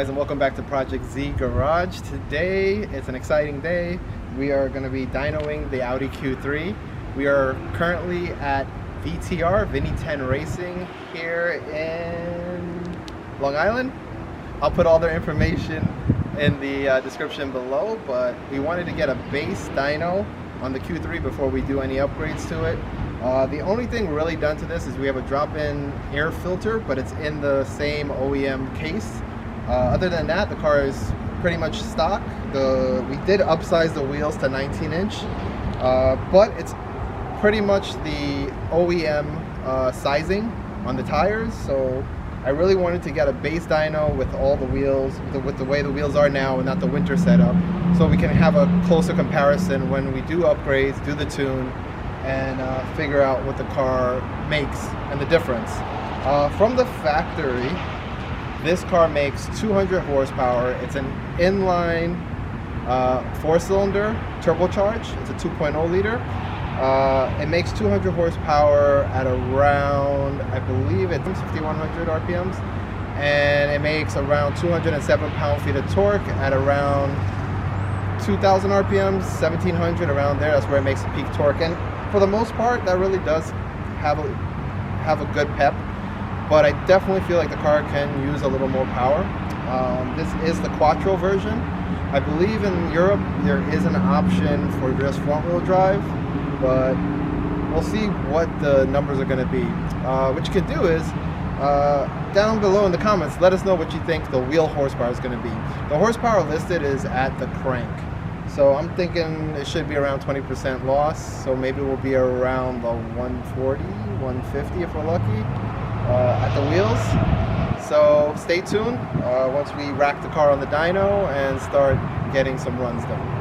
guys, and welcome back to Project Z Garage. Today it's an exciting day. We are going to be dynoing the Audi Q3. We are currently at VTR, Vinny Ten Racing, here in Long Island. I'll put all their information in the description below, but we wanted to get a base dyno on the Q3 before we do any upgrades to it. The only thing really done to this is we have a drop-in air filter, but it's in the same OEM case. Other than that, the car is pretty much stock. We did upsize the wheels to 19-inch, but it's pretty much the OEM sizing on the tires. So I really wanted to get a base dyno with all the wheels, with the way the wheels are now and not the winter setup, so we can have a closer comparison when we do upgrades, do the tune, and figure out what the car makes and the difference. From the factory, this car makes 200 horsepower. It's an inline 4-cylinder turbocharged. It's a 2.0 liter. It makes 200 horsepower at around, I believe it's 5,100 RPMs, and it makes around 207 pound-feet of torque at around 2,000 RPMs, 1,700, around there. That's where it makes the peak torque. And for the most part, that really does have a good pep, but I definitely feel like the car can use a little more power. This is the Quattro version. I believe in Europe there is an option for just front-wheel drive, but we'll see what the numbers are going to be. What you can do is, down below in the comments, let us know what you think the wheel horsepower is going to be. The horsepower listed is at the crank. So I'm thinking it should be around 20% loss, so maybe we'll be around the 140, 150 if we're lucky at the wheels. So stay tuned once we rack the car on the dyno and start getting some runs done.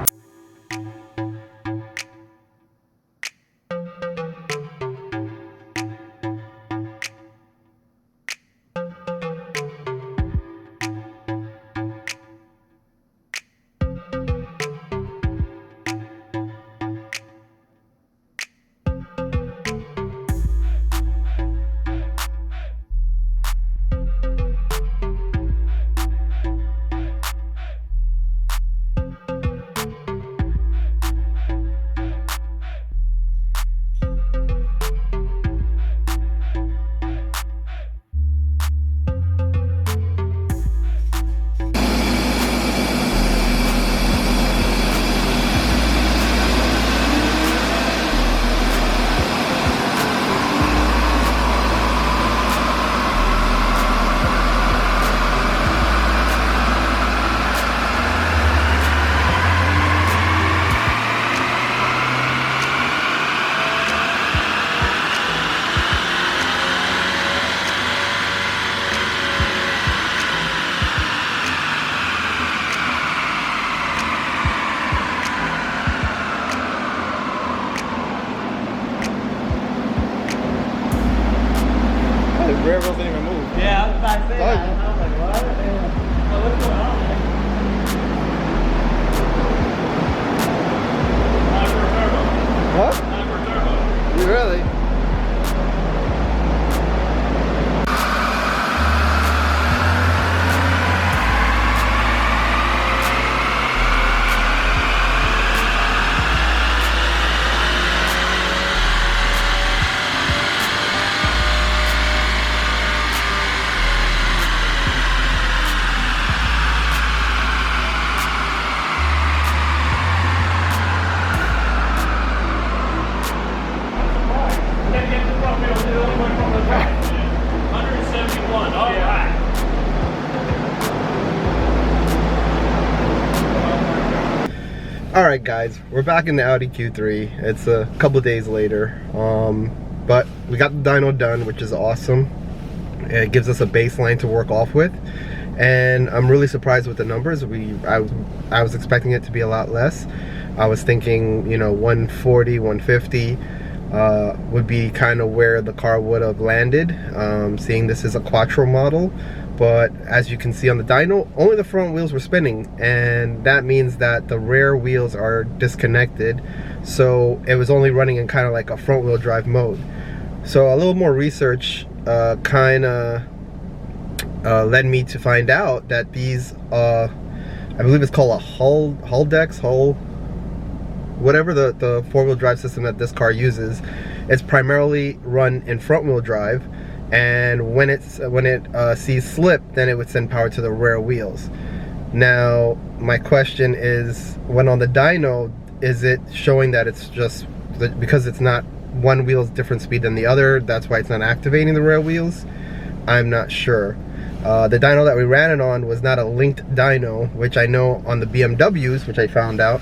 The rear wheels didn't even move. Yeah, I was about to say that. I was like, what? Well, what's going on there? Time for a turbo. What? Time for a turbo. Really? Alright guys, we're back in the Audi Q3. It's a couple of days later, but we got the dyno done, which is awesome. It gives us a baseline to work off with, and I'm really surprised with the numbers. I was expecting it to be a lot less. I was thinking, you know, 140, 150 would be kind of where the car would have landed, seeing this is a Quattro model. But as you can see on the dyno, only the front wheels were spinning, and that means that the rear wheels are disconnected, so it was only running in kind of like a front wheel drive mode. So a little more research kind of led me to find out that these, I believe it's called a hull, whatever the four-wheel drive system that this car uses, it's primarily run in front-wheel drive, and when it sees slip, then it would send power to the rear wheels. Now, my question is, when on the dyno, is it showing that it's just because it's not one wheel's different speed than the other, that's why it's not activating the rear wheels? I'm not sure. The dyno that we ran it on was not a linked dyno, which I know on the BMWs, which I found out,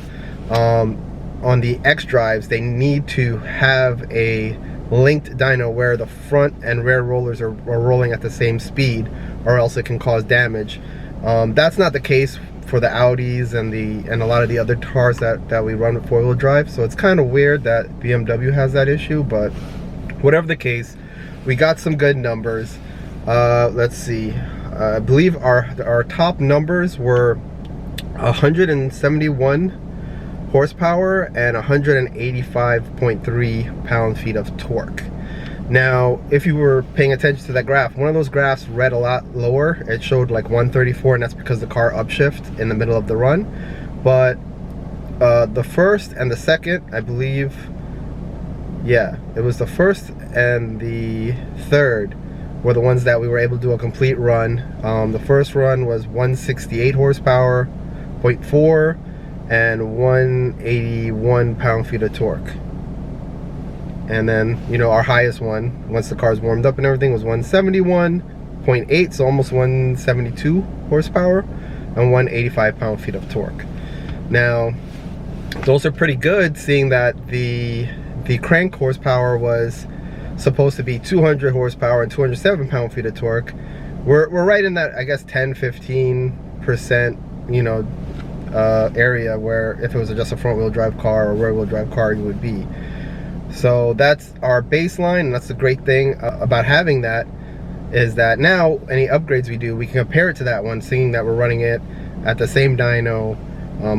on the X drives, they need to have a linked dyno where the front and rear rollers are rolling at the same speed, or else it can cause damage. That's not the case for the Audis and a lot of the other cars that we run with four-wheel drive, so it's kind of weird that BMW has that issue. But whatever the case, we got some good numbers. Let's see, I believe our top numbers were 171 horsepower and 185.3 pound-feet of torque. Now, if you were paying attention to that graph, one of those graphs read a lot lower. It showed like 134, and that's because the car upshift in the middle of the run. But the first and the second, I believe, yeah, it was the first and the third were the ones that we were able to do a complete run. The first run was 168 horsepower, 0.4, and 181 pound-feet of torque. And then, you know, our highest one, once the car's warmed up and everything, was 171.8, so almost 172 horsepower, and 185 pound-feet of torque. Now, those are pretty good, seeing that the crank horsepower was supposed to be 200 horsepower and 207 pound-feet of torque. We're right in that, I guess, 10-15%, you know, area where if it was just a front-wheel drive car or rear-wheel drive car, you would be. So that's our baseline, and that's the great thing about having that, is that now any upgrades we do, we can compare it to that one, seeing that we're running it at the same dyno,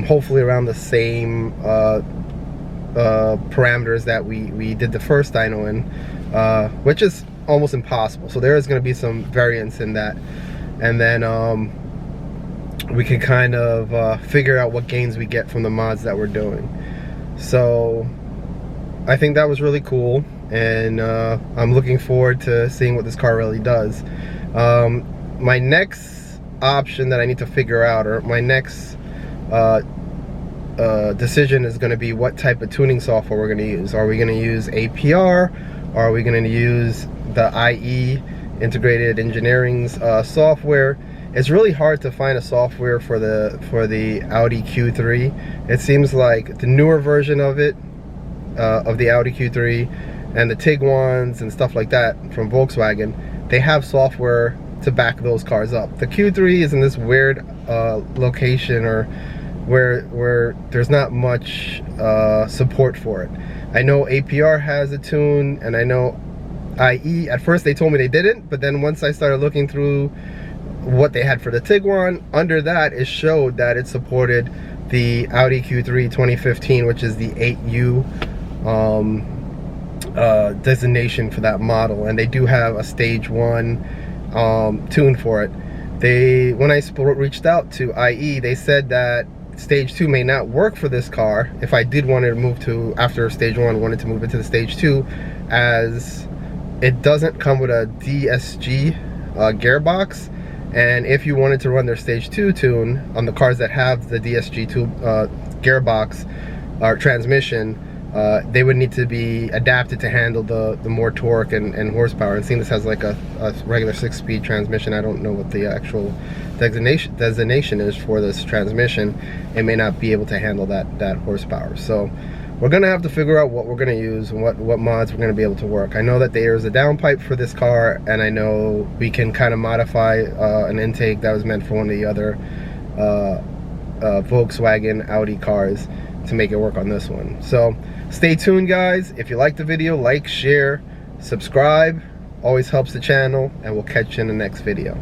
hopefully around the same parameters that we did the first dyno in, which is almost impossible. So there is going to be some variance in that, and then we can kind of figure out what gains we get from the mods that we're doing. So I think that was really cool, and I'm looking forward to seeing what this car really does. My next option that I need to figure out, or my next decision, is going to be what type of tuning software we're going to use. Are we going to use APR, or are we going to use the IE, Integrated Engineering's software? It's really hard to find a software for the Audi Q3. It seems like the newer version of it, of the Audi Q3 and the Tiguan's and stuff like that from Volkswagen, they have software to back those cars up. The Q3 is in this weird location, or where there's not much support for it. I know APR has a tune, and I know IE, at first they told me they didn't, but then once I started looking through what they had for the Tiguan, under that it showed that it supported the Audi Q3 2015, which is the 8U designation for that model, and they do have a stage 1 tune for it. When I reached out to IE, they said that stage 2 may not work for this car. If I did want to move to, after stage 1, wanted to move into the stage 2, as it doesn't come with a DSG gearbox, and if you wanted to run their stage 2 tune on the cars that have the DSG2 gearbox or transmission, they would need to be adapted to handle the more torque and horsepower. And seeing this has like a regular 6-speed transmission, I don't know what the actual designation is for this transmission. It may not be able to handle that horsepower. So we're gonna have to figure out what we're gonna use and what mods we're gonna be able to work. I know that there's a downpipe for this car, and I know we can kind of modify an intake that was meant for one of the other Volkswagen Audi cars to make it work on this one. So stay tuned, guys. If you like the video, like, share, subscribe, always helps the channel, and we'll catch you in the next video.